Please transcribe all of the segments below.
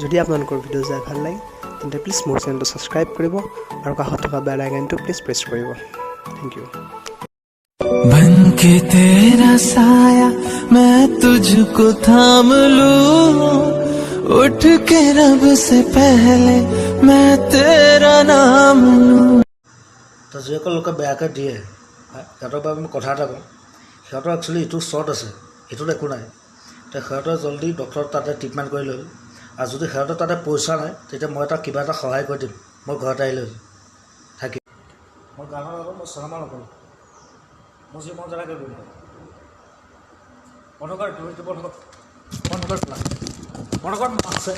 যদি আপোনালোকৰ ভিডিঅ' চাই ভাল লাগে তেন্তে প্লিজ মোৰ চেনেলটো ছাবস্ক্ৰাইব কৰিব আৰু কাষত থকা বেল আইকনটো প্লিজ প্ৰেছ কৰিব থেংক ইউ बन के तेरा साया मैं तुझको थाम लूं उठ के रब से पहले मैं तेरा नाम लूं তো যিসকল লোকে বেয়াকৈ দিয়ে সিহঁতৰ বাবে আমি কথা এটা কওঁ সিহঁতৰ একচুৱেলি এইটো শ্বৰ্ট আছে এইটোত একো নাই তো সিহঁতৰ জল্দি ডক্টৰ তাতে ট্ৰিটমেণ্ট কৰি লৈ আৰু যদি সিহঁতৰ তাতে পইচা নাই তেতিয়া মই তাক কিবা এটা সহায় কৰি দিম মই ঘৰত আহি লৈ থাকিম মই গানৰ লগত মই চিনেমা নকৰোঁ মই যি মন জনাকৈ কৰিম বন্ধকৰ আছে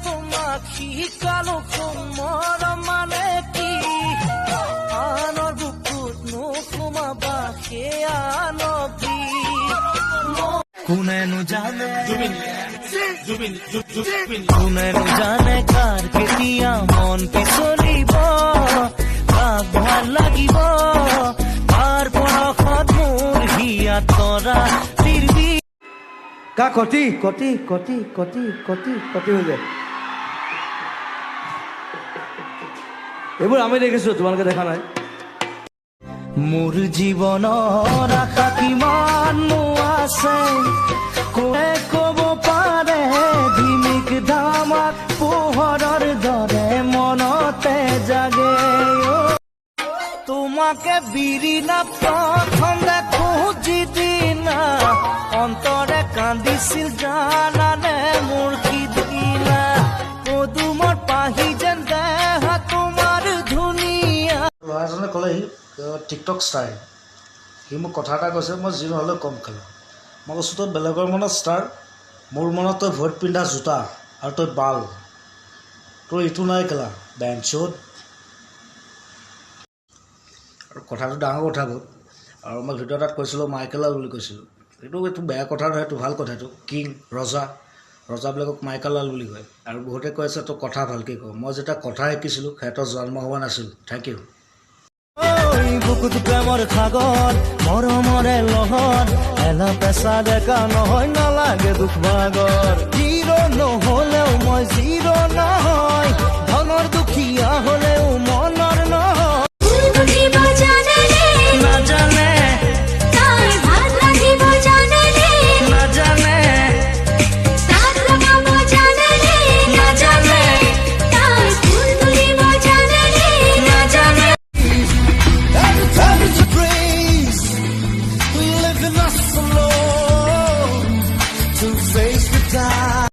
তোমাক শিকালো কোমৰ মানে কি আনৰ বুকুত নোসোমাবা সেয়া নবী কোনেনো জানে কোনেনো জানে কাৰ কেতিয়া মন পিছলিব কাক ভাল লাগিব তাৰ পৰশত মোৰ হিয়াত তৰা তিৰবি কা কটি কটি কটি কটি কটি কটি হৈ যায় এইবোৰ আমি দেখিছোঁ তোমালোকে দেখা নাই মোৰ জীৱনৰ আশা কিমান আছে কোনে ক'ব পাৰে ধিমিক ধামাক পোহৰৰ দৰে মনতে জাগে তোমাকে বিৰিণা প্ৰথম দেখো যিদিনা অন্তৰে কান্দিছিল জানানে মোৰ সিদিনা পদুমৰ পাহি যেন দেহা তোমাৰ ধুনীয়া ল'ৰাজনে ক'লেহি টিকটক ষ্টাৰ সি মোক কথা এটা কৈছে মই যি নহ'লেও কম খেলোঁ মই কৈছোঁ তই বেলেগৰ মনত ষ্টাৰ মোৰ মনত তই ভৰিত পিন্ধা জোতা আৰু তই বাল তোৰ এইটো নাই খেলা বেঞ্চত আৰু কথাটো ডাঙৰ কথা বহুত আৰু মই ভিডিঅ' এটাত কৈছিলোঁ মাইকেলা বুলি কৈছিলোঁ এইটো বেয়া কথা নহয় এইটো ভাল কথা এইটো কিং ৰজাবিলাকক মাইকেলাল বুলি কয় আৰু বহুতে কৈ আছে তই কথা ভালকৈ কওঁ মই যেতিয়া কথা শিকিছিলোঁ সিহঁতৰ জন্ম হোৱা নাছিল থেংক ইউ বুকুত প্ৰেমৰ সাগৰ মৰমৰে লহৰ এলা পেচা ডেকা নহয় নালাগে দুখ ভাগৰ জিৰো নহ'লেও মই জিৰো নহয় ধনৰ দুখীয়া হ'লেও মনৰ নহয় নাজানে to face the time